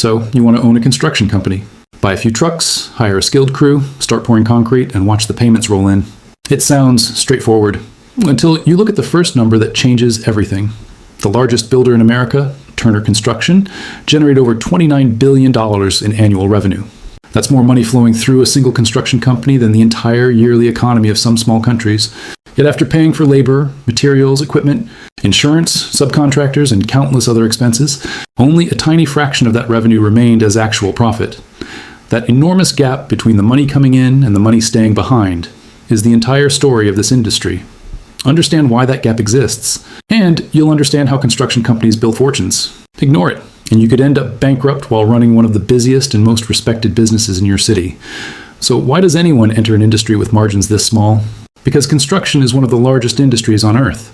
So you want to own a construction company. Buy a few trucks, hire a skilled crew, start pouring concrete, and watch the payments roll in. It sounds straightforward, until you look at the first number that changes everything. The largest builder in America, Turner Construction, generated over $29 billion in annual revenue. That's more money flowing through a single construction company than the entire yearly economy of some small countries. Yet after paying for labor, materials, equipment, insurance, subcontractors, and countless other expenses, only a tiny fraction of that revenue remained as actual profit. That enormous gap between the money coming in and the money staying behind is the entire story of this industry. Understand why that gap exists, and you'll understand how construction companies build fortunes. Ignore it, and you could end up bankrupt while running one of the busiest and most respected businesses in your city. So why does anyone enter an industry with margins this small? Because construction is one of the largest industries on Earth.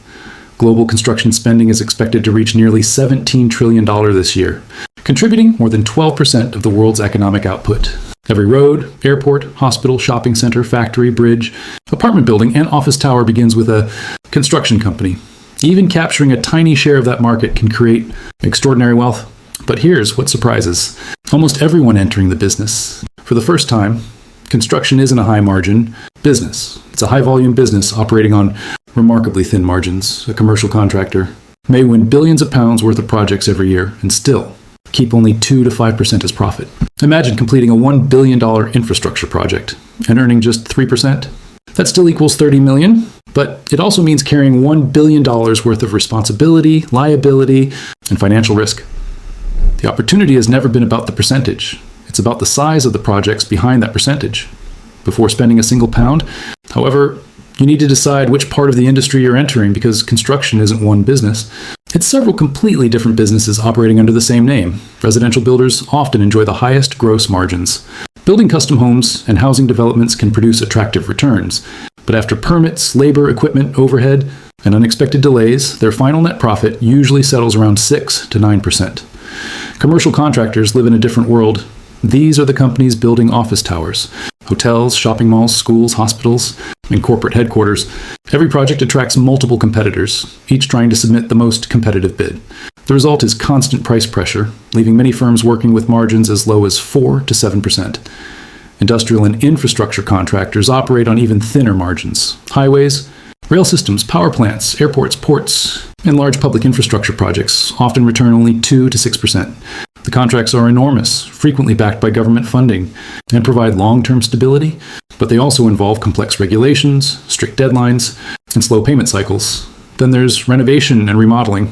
Global construction spending is expected to reach nearly $17 trillion this year, contributing more than 12% of the world's economic output. Every road, airport, hospital, shopping center, factory, bridge, apartment building, and office tower begins with a construction company. Even capturing a tiny share of that market can create extraordinary wealth. But here's what surprises almost everyone entering the business. For the first time, construction isn't a high-margin business. It's a high-volume business operating on remarkably thin margins. A commercial contractor may win billions of pounds worth of projects every year and still keep only 2 to 5% as profit. Imagine completing a $1 billion infrastructure project and earning just 3%. That still equals $30 million, but it also means carrying $1 billion worth of responsibility, liability, and financial risk. The opportunity has never been about the percentage. It's about the size of the projects behind that percentage. Before spending a single pound, however, you need to decide which part of the industry you're entering because construction isn't one business. It's several completely different businesses operating under the same name. Residential builders often enjoy the highest gross margins. Building custom homes and housing developments can produce attractive returns, but after permits, labor, equipment, overhead, and unexpected delays, their final net profit usually settles around 6 to 9%. Commercial contractors live in a different world. These are the companies building office towers, hotels, shopping malls, schools, hospitals, and corporate headquarters. Every project attracts multiple competitors, each trying to submit the most competitive bid. The result is constant price pressure, leaving many firms working with margins as low as 4 to 7%. Industrial and infrastructure contractors operate on even thinner margins. Highways, rail systems, power plants, airports, ports, and large public infrastructure projects often return only 2 to 6%. The contracts are enormous, frequently backed by government funding, and provide long-term stability, but they also involve complex regulations, strict deadlines, and slow payment cycles. Then there's renovation and remodeling.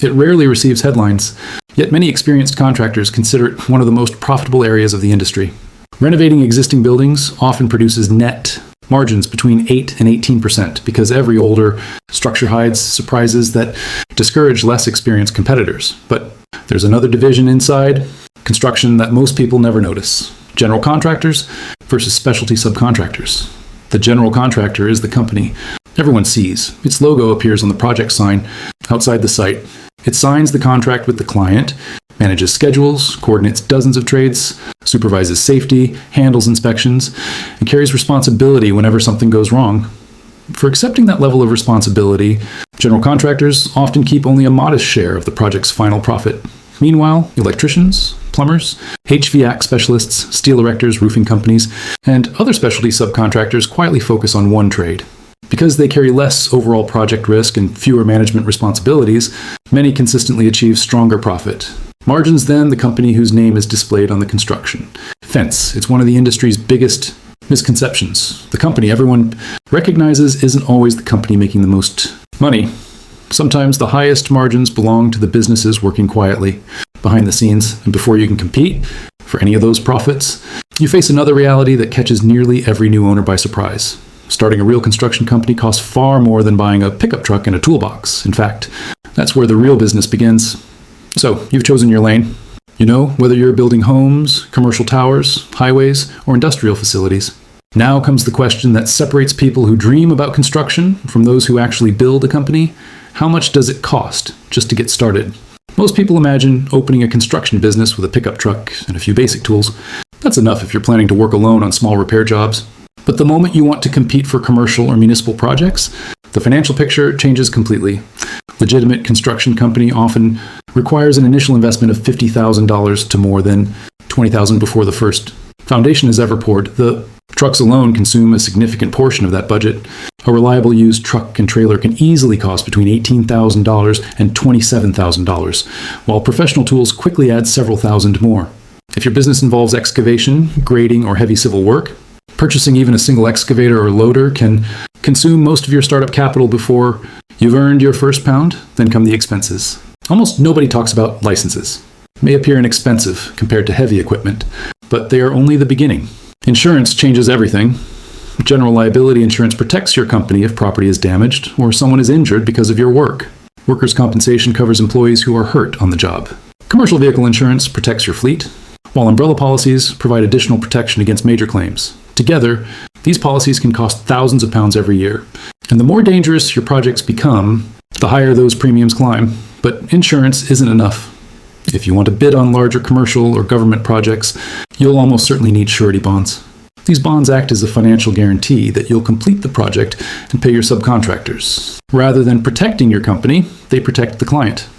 It rarely receives headlines, yet many experienced contractors consider it one of the most profitable areas of the industry. Renovating existing buildings often produces net margins between 8 and 18% because every older structure hides surprises that discourage less experienced competitors. But there's another division inside construction that most people never notice. General contractors versus specialty subcontractors. The general contractor is the company everyone sees. Its logo appears on the project sign outside the site. It signs the contract with the client, manages schedules, coordinates dozens of trades, supervises safety, handles inspections, and carries responsibility whenever something goes wrong. For accepting that level of responsibility, general contractors often keep only a modest share of the project's final profit. Meanwhile, electricians, plumbers, HVAC specialists, steel erectors, roofing companies, and other specialty subcontractors quietly focus on one trade. Because they carry less overall project risk and fewer management responsibilities, many consistently achieve stronger profit. Margins then the company whose name is displayed on the construction. Fence. It's one of the industry's biggest misconceptions. The company everyone recognizes isn't always the company making the most money. Sometimes the highest margins belong to the businesses working quietly behind the scenes, and before you can compete for any of those profits, you face another reality that catches nearly every new owner by surprise. Starting a real construction company costs far more than buying a pickup truck and a toolbox. In fact, that's where the real business begins. So, you've chosen your lane. You know whether you're building homes, commercial towers, highways, or industrial facilities. Now comes the question that separates people who dream about construction from those who actually build a company. How much does it cost just to get started? Most people imagine opening a construction business with a pickup truck and a few basic tools. That's enough if you're planning to work alone on small repair jobs. But the moment you want to compete for commercial or municipal projects, the financial picture changes completely. Legitimate construction company often requires an initial investment of $50,000 to more than $20,000 before the first foundation is ever poured. The trucks alone consume a significant portion of that budget. A reliable used truck and trailer can easily cost between $18,000 and $27,000, while professional tools quickly add several thousand more. If your business involves excavation, grading, or heavy civil work, purchasing even a single excavator or loader can consume most of your startup capital before you've earned your first pound. Then come the expenses. Almost nobody talks about licenses. They may appear inexpensive compared to heavy equipment, but they are only the beginning. Insurance changes everything. General liability insurance protects your company if property is damaged or someone is injured because of your work. Workers' compensation covers employees who are hurt on the job. Commercial vehicle insurance protects your fleet, while umbrella policies provide additional protection against major claims. Together, these policies can cost thousands of pounds every year. And the more dangerous your projects become, the higher those premiums climb. But insurance isn't enough. If you want to bid on larger commercial or government projects, you'll almost certainly need surety bonds. These bonds act as a financial guarantee that you'll complete the project and pay your subcontractors. Rather than protecting your company, they protect the client.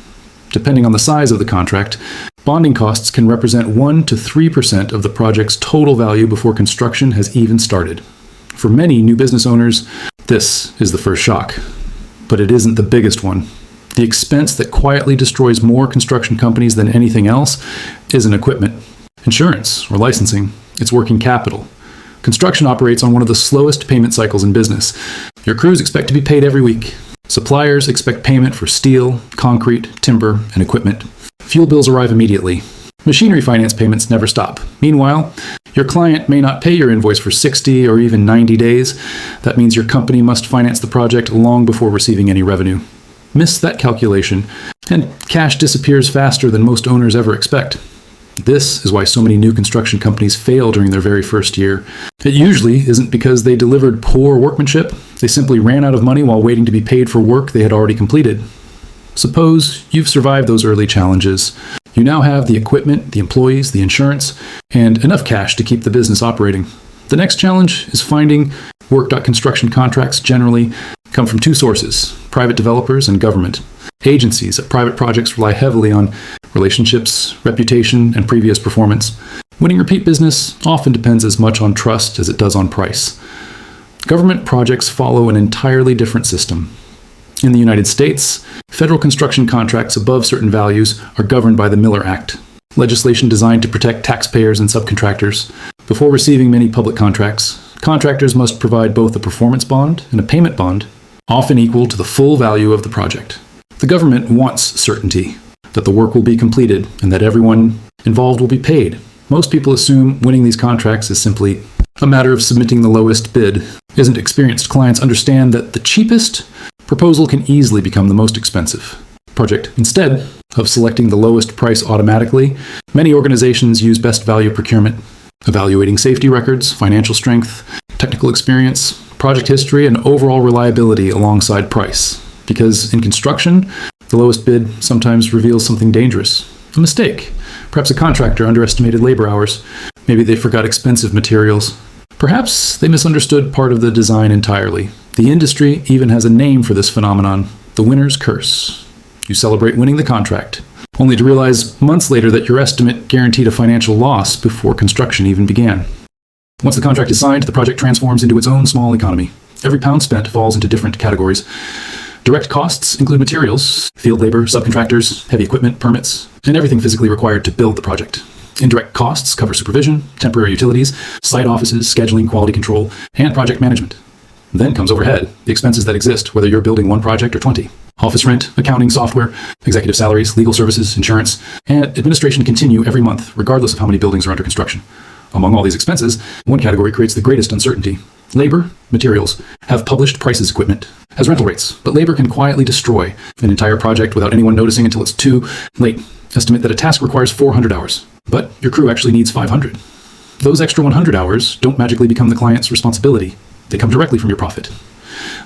Depending on the size of the contract, bonding costs can represent 1 to 3% of the project's total value before construction has even started. For many new business owners, this is the first shock. But it isn't the biggest one. The expense that quietly destroys more construction companies than anything else isn't equipment, insurance, or licensing. It's working capital. Construction operates on one of the slowest payment cycles in business. Your crews expect to be paid every week. Suppliers expect payment for steel, concrete, timber, and equipment. Fuel bills arrive immediately. Machinery finance payments never stop. Meanwhile, your client may not pay your invoice for 60 or even 90 days. That means your company must finance the project long before receiving any revenue. Miss that calculation, and cash disappears faster than most owners ever expect. This is why so many new construction companies fail during their very first year. It usually isn't because they delivered poor workmanship. They simply ran out of money while waiting to be paid for work they had already completed. Suppose you've survived those early challenges. You now have the equipment, the employees, the insurance, and enough cash to keep the business operating. The next challenge is finding work. Construction contracts generally come from two sources: private developers and government. Agencies at private projects rely heavily on relationships, reputation, and previous performance. Winning repeat business often depends as much on trust as it does on price. Government projects follow an entirely different system. In the United States, federal construction contracts above certain values are governed by the Miller Act, legislation designed to protect taxpayers and subcontractors. Before receiving many public contracts, contractors must provide both a performance bond and a payment bond, often equal to the full value of the project. The government wants certainty that the work will be completed and that everyone involved will be paid. Most people assume winning these contracts is simply a matter of submitting the lowest bid. Isn't experienced clients understand that the cheapest proposal can easily become the most expensive project. Instead of selecting the lowest price automatically, many organizations use best value procurement, evaluating safety records, financial strength, technical experience, project history, and overall reliability alongside price. Because in construction, the lowest bid sometimes reveals something dangerous. A mistake. Perhaps a contractor underestimated labor hours. Maybe they forgot expensive materials. Perhaps they misunderstood part of the design entirely. The industry even has a name for this phenomenon: the winner's curse. You celebrate winning the contract, only to realize months later that your estimate guaranteed a financial loss before construction even began. Once the contract is signed, the project transforms into its own small economy. Every pound spent falls into different categories. Direct costs include materials, field labor, subcontractors, heavy equipment, permits, and everything physically required to build the project. Indirect costs cover supervision, temporary utilities, site offices, scheduling, quality control, and project management. Then comes overhead, the expenses that exist whether you're building one project or 20. Office rent, accounting, software, executive salaries, legal services, insurance, and administration continue every month, regardless of how many buildings are under construction. Among all these expenses, one category creates the greatest uncertainty. Labor, materials, have published prices equipment as rental rates, but labor can quietly destroy an entire project without anyone noticing until it's too late. Estimate that a task requires 400 hours, but your crew actually needs 500. Those extra 100 hours don't magically become the client's responsibility. They come directly from your profit.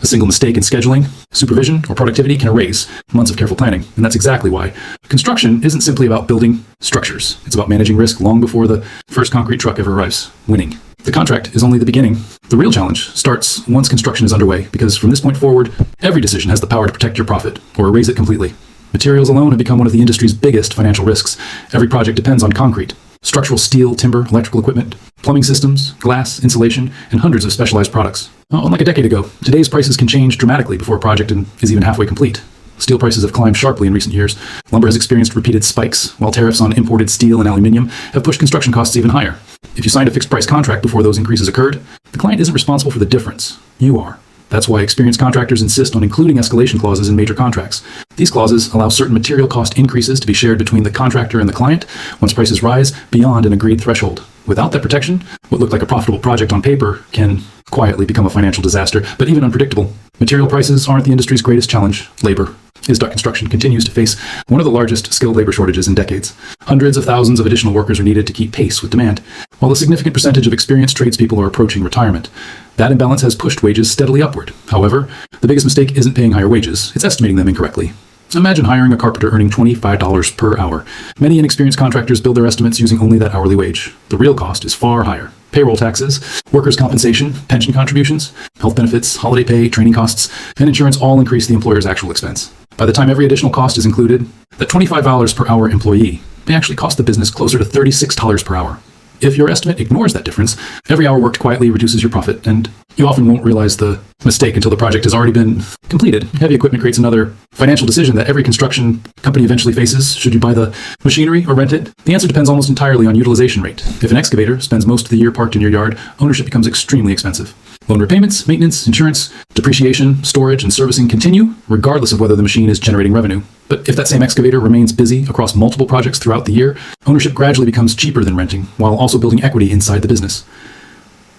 A single mistake in scheduling, supervision, or productivity can erase months of careful planning, and that's exactly why construction isn't simply about building structures. It's about managing risk long before the first concrete truck ever arrives. Winning the contract is only the beginning. The real challenge starts once construction is underway, because from this point forward, every decision has the power to protect your profit or erase it completely. Materials alone have become one of the industry's biggest financial risks. Every project depends on concrete, structural steel, timber, electrical equipment, plumbing systems, glass, insulation, and hundreds of specialized products. Unlike a decade ago, today's prices can change dramatically before a project is even halfway complete. Steel prices have climbed sharply in recent years. Lumber has experienced repeated spikes, while tariffs on imported steel and aluminum have pushed construction costs even higher. If you signed a fixed price contract before those increases occurred, the client isn't responsible for the difference. You are. That's why experienced contractors insist on including escalation clauses in major contracts. These clauses allow certain material cost increases to be shared between the contractor and the client once prices rise beyond an agreed threshold. Without that protection, what looked like a profitable project on paper can quietly become a financial disaster, but even unpredictable. Material prices aren't the industry's greatest challenge. Labor. Isdot Construction continues to face one of the largest skilled labor shortages in decades. Hundreds of thousands of additional workers are needed to keep pace with demand, while a significant percentage of experienced tradespeople are approaching retirement. That imbalance has pushed wages steadily upward. However, the biggest mistake isn't paying higher wages, it's estimating them incorrectly. Imagine hiring a carpenter earning $25 per hour. Many inexperienced contractors build their estimates using only that hourly wage. The real cost is far higher. Payroll taxes, workers' compensation, pension contributions, health benefits, holiday pay, training costs, and insurance all increase the employer's actual expense. By the time every additional cost is included, that $25 per hour employee may actually cost the business closer to $36 per hour. If your estimate ignores that difference, every hour worked quietly reduces your profit, and you often won't realize the mistake until the project has already been completed. Heavy equipment creates another financial decision that every construction company eventually faces. Should you buy the machinery or rent it? The answer depends almost entirely on utilization rate. If an excavator spends most of the year parked in your yard, ownership becomes extremely expensive. Loan repayments, maintenance, insurance, depreciation, storage, and servicing continue, regardless of whether the machine is generating revenue. But if that same excavator remains busy across multiple projects throughout the year, ownership gradually becomes cheaper than renting, while also building equity inside the business.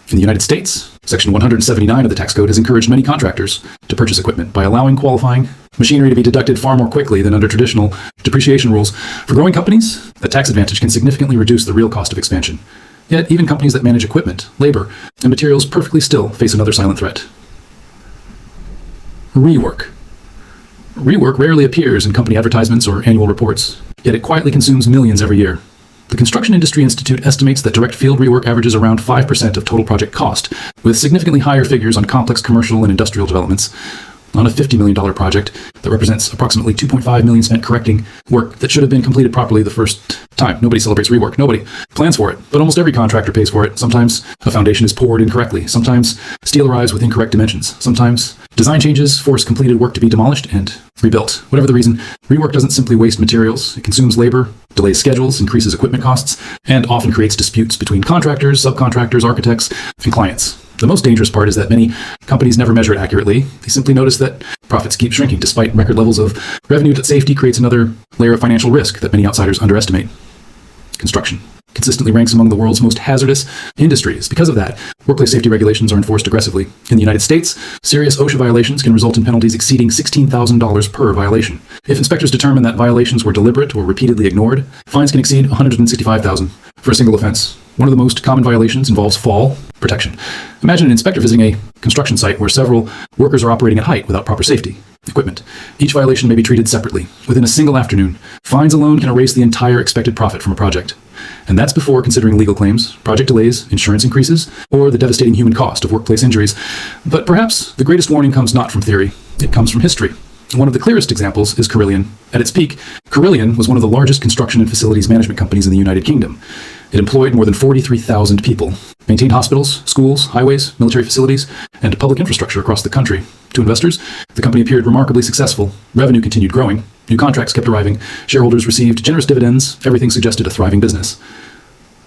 In the United States, Section 179 of the tax code has encouraged many contractors to purchase equipment by allowing qualifying machinery to be deducted far more quickly than under traditional depreciation rules. For growing companies, the tax advantage can significantly reduce the real cost of expansion. Yet, even companies that manage equipment, labor, and materials perfectly still face another silent threat. Rework. Rework rarely appears in company advertisements or annual reports, yet it quietly consumes millions every year. The Construction Industry Institute estimates that direct field rework averages around 5% of total project cost, with significantly higher figures on complex commercial and industrial developments. On a $50 million project that represents approximately $2.5 million spent correcting work that should have been completed properly the first time. Nobody celebrates rework. Nobody plans for it, but almost every contractor pays for it. Sometimes a foundation is poured incorrectly. Sometimes steel arrives with incorrect dimensions. Sometimes design changes force completed work to be demolished and rebuilt. Whatever the reason, rework doesn't simply waste materials. It consumes labor, delays schedules, increases equipment costs, and often creates disputes between contractors, subcontractors, architects, and clients. The most dangerous part is that many companies never measure it accurately. They simply notice that profits keep shrinking despite record levels of revenue. That safety creates another layer of financial risk that many outsiders underestimate. Construction consistently ranks among the world's most hazardous industries. Because of that, workplace safety regulations are enforced aggressively. In the United States, serious OSHA violations can result in penalties exceeding $16,000 per violation. If inspectors determine that violations were deliberate or repeatedly ignored, fines can exceed $165,000 for a single offense. One of the most common violations involves fall protection. Imagine an inspector visiting a construction site where several workers are operating at height without proper safety equipment. Each violation may be treated separately. Within a single afternoon, fines alone can erase the entire expected profit from a project. And that's before considering legal claims, project delays, insurance increases, or the devastating human cost of workplace injuries. But perhaps the greatest warning comes not from theory, it comes from history. One of the clearest examples is Carillion. At its peak, Carillion was one of the largest construction and facilities management companies in the United Kingdom. It employed more than 43,000 people, maintained hospitals, schools, highways, military facilities, and public infrastructure across the country. To investors, the company appeared remarkably successful. Revenue continued growing. New contracts kept arriving. Shareholders received generous dividends. Everything suggested a thriving business.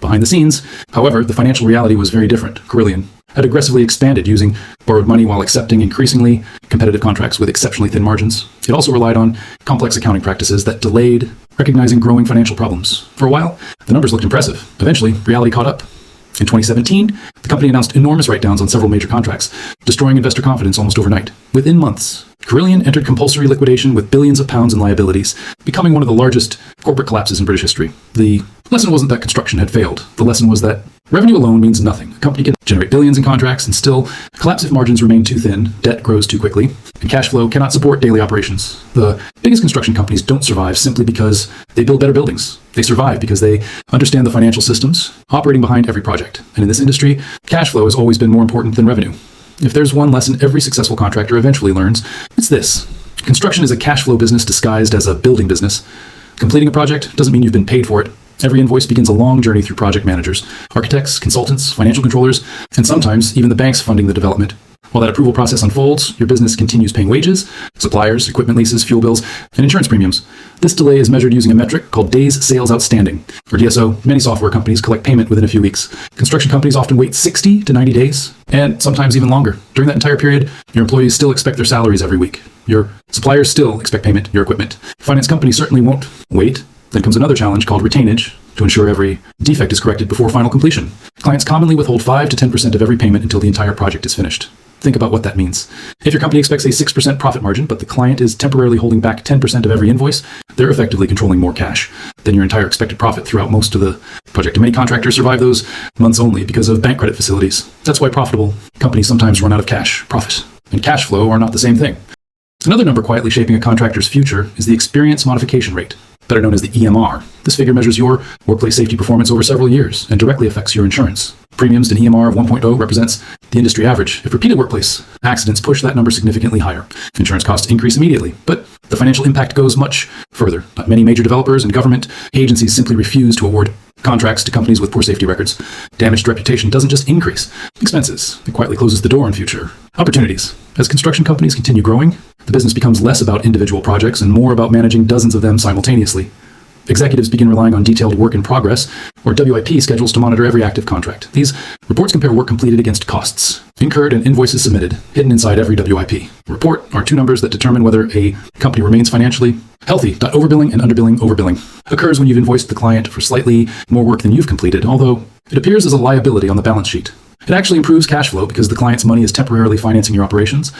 Behind the scenes, however, the financial reality was very different. Carillion had aggressively expanded using borrowed money while accepting increasingly competitive contracts with exceptionally thin margins. It also relied on complex accounting practices that delayed recognizing growing financial problems. For a while, the numbers looked impressive. Eventually, reality caught up. In 2017, the company announced enormous write-downs on several major contracts, destroying investor confidence almost overnight. Within months, Carillion entered compulsory liquidation with billions of pounds in liabilities, becoming one of the largest corporate collapses in British history. The lesson wasn't that construction had failed. The lesson was that revenue alone means nothing. A company can generate billions in contracts and still collapse if margins remain too thin, debt grows too quickly, and cash flow cannot support daily operations. The biggest construction companies don't survive simply because they build better buildings. They survive because they understand the financial systems operating behind every project. And in this industry, cash flow has always been more important than revenue. If there's one lesson every successful contractor eventually learns, it's this. Construction is a cash flow business disguised as a building business. Completing a project doesn't mean you've been paid for it. Every invoice begins a long journey through project managers, architects, consultants, financial controllers, and sometimes even the banks funding the development. While that approval process unfolds, your business continues paying wages, suppliers, equipment leases, fuel bills, and insurance premiums. This delay is measured using a metric called Days Sales Outstanding, or DSO. Many software companies collect payment within a few weeks. Construction companies often wait 60 to 90 days, and sometimes even longer. During that entire period, your employees still expect their salaries every week. Your suppliers still expect payment, your equipment. Finance companies certainly won't wait. Then comes another challenge called retainage, to ensure every defect is corrected before final completion. Clients commonly withhold 5 to 10% of every payment until the entire project is finished. Think about what that means. If your company expects a 6% profit margin, but the client is temporarily holding back 10% of every invoice, they're effectively controlling more cash than your entire expected profit throughout most of the project. And many contractors survive those months only because of bank credit facilities. That's why profitable companies sometimes run out of cash. Profit and cash flow are not the same thing. Another number quietly shaping a contractor's future is the experience modification rate, better known as the EMR. This figure measures your workplace safety performance over several years and directly affects your insurance. Premiums to an EMR of 1.0 represents the industry average. If repeated workplace accidents push that number significantly higher, insurance costs increase immediately. But the financial impact goes much further. Many major developers and government agencies simply refuse to award contracts to companies with poor safety records. Damaged reputation doesn't just increase expenses, it quietly closes the door on future opportunities. As construction companies continue growing, the business becomes less about individual projects and more about managing dozens of them simultaneously. Executives begin relying on detailed work in progress, or WIP schedules, to monitor every active contract. These reports compare work completed against costs incurred and invoices submitted. Hidden inside every WIP report are two numbers that determine whether a company remains financially healthy. Overbilling and underbilling. Overbilling occurs when you've invoiced the client for slightly more work than you've completed, although it appears as a liability on the balance sheet. It actually improves cash flow because the client's money is temporarily financing your operations.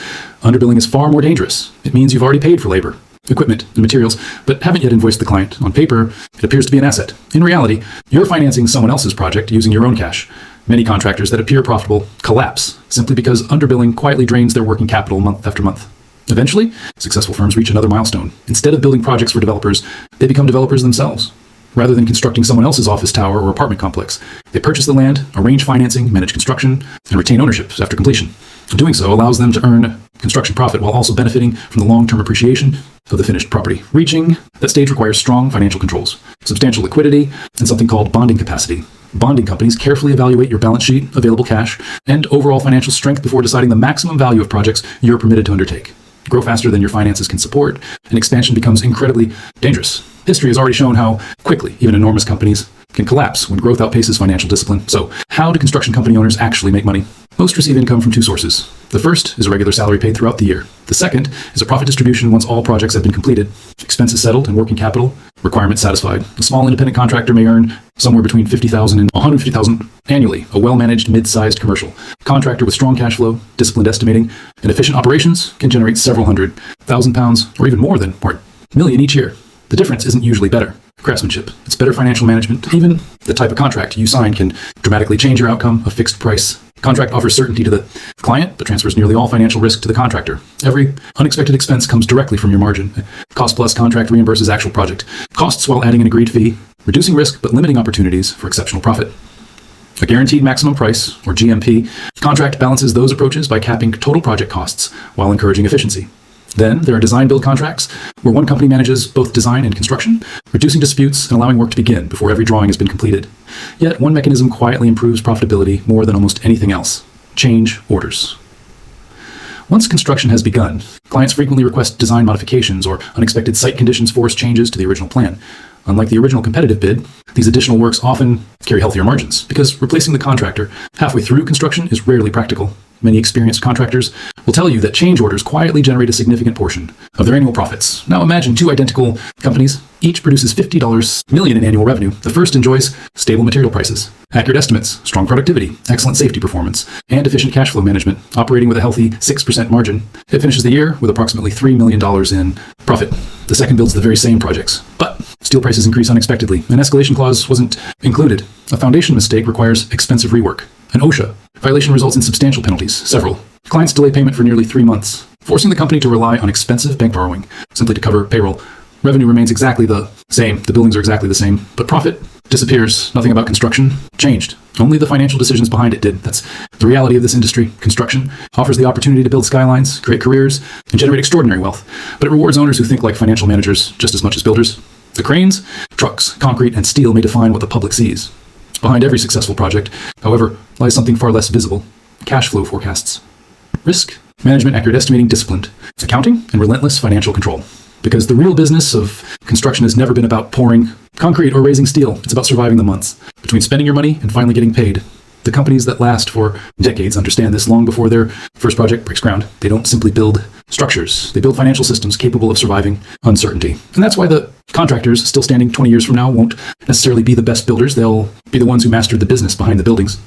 Underbilling is far more dangerous. It means you've already paid for labor, equipment, and materials, but haven't yet invoiced the client. On paper, it appears to be an asset. In reality, you're financing someone else's project using your own cash. Many contractors that appear profitable collapse simply because underbilling quietly drains their working capital month after month. Eventually, successful firms reach another milestone. Instead of building projects for developers, they become developers themselves. Rather than constructing someone else's office tower or apartment complex, they purchase the land, arrange financing, manage construction, and retain ownership after completion. Doing so allows them to earn construction profit while also benefiting from the long-term appreciation of the finished property. Reaching that stage requires strong financial controls, substantial liquidity, and something called bonding capacity. Bonding companies carefully evaluate your balance sheet, available cash, and overall financial strength before deciding the maximum value of projects you're permitted to undertake. Grow faster than your finances can support, and expansion becomes incredibly dangerous. History has already shown how quickly even enormous companies can collapse when growth outpaces financial discipline. So, how do construction company owners actually make money? Most receive income from two sources. The first is a regular salary paid throughout the year. The second is a profit distribution once all projects have been completed, expenses settled, and working capital requirements satisfied. A small independent contractor may earn somewhere between $50,000 and $150,000 annually. A well-managed, mid-sized commercial contractor with strong cash flow, disciplined estimating, and efficient operations can generate several £100,000 or even more than $1 million each year. The difference isn't usually better craftsmanship. It's better financial management. Even the type of contract you sign can dramatically change your outcome. A fixed price contract offers certainty to the client, but transfers nearly all financial risk to the contractor. Every unexpected expense comes directly from your margin. Cost plus contract reimburses actual project costs while adding an agreed fee, reducing risk but limiting opportunities for exceptional profit. A guaranteed maximum price, or GMP, contract balances those approaches by capping total project costs while encouraging efficiency. Then there are design-build contracts, where one company manages both design and construction, reducing disputes and allowing work to begin before every drawing has been completed. Yet one mechanism quietly improves profitability more than almost anything else: change orders. Once construction has begun, clients frequently request design modifications or unexpected site conditions force changes to the original plan. Unlike the original competitive bid, these additional works often carry healthier margins, because replacing the contractor halfway through construction is rarely practical. Many experienced contractors will tell you that change orders quietly generate a significant portion of their annual profits. Now imagine two identical companies. Each produces $50 million in annual revenue. The first enjoys stable material prices, accurate estimates, strong productivity, excellent safety performance, and efficient cash flow management, operating with a healthy 6% margin. It finishes the year with approximately $3 million in profit. The second builds the very same projects, but steel prices increase unexpectedly. An escalation clause wasn't included. A foundation mistake requires expensive rework. An OSHA violation results in substantial penalties, several. Clients delay payment for nearly 3 months, forcing the company to rely on expensive bank borrowing simply to cover payroll Revenue remains exactly the same. The buildings are exactly the same. But profit disappears. Nothing about construction changed. Only the financial decisions behind it did. That's the reality of this industry. Construction offers the opportunity to build skylines, create careers, and generate extraordinary wealth. But it rewards owners who think like financial managers just as much as builders. The cranes, trucks, concrete, and steel may define what the public sees. Behind every successful project, however, lies something far less visible: cash flow forecasts. Risk management, accurate estimating, disciplined accounting, and relentless financial control. Because the real business of construction has never been about pouring concrete or raising steel. It's about surviving the months between spending your money and finally getting paid. The companies that last for decades understand this long before their first project breaks ground. They don't simply build structures. They build financial systems capable of surviving uncertainty. And that's why the contractors still standing 20 years from now won't necessarily be the best builders. They'll be the ones who mastered the business behind the buildings.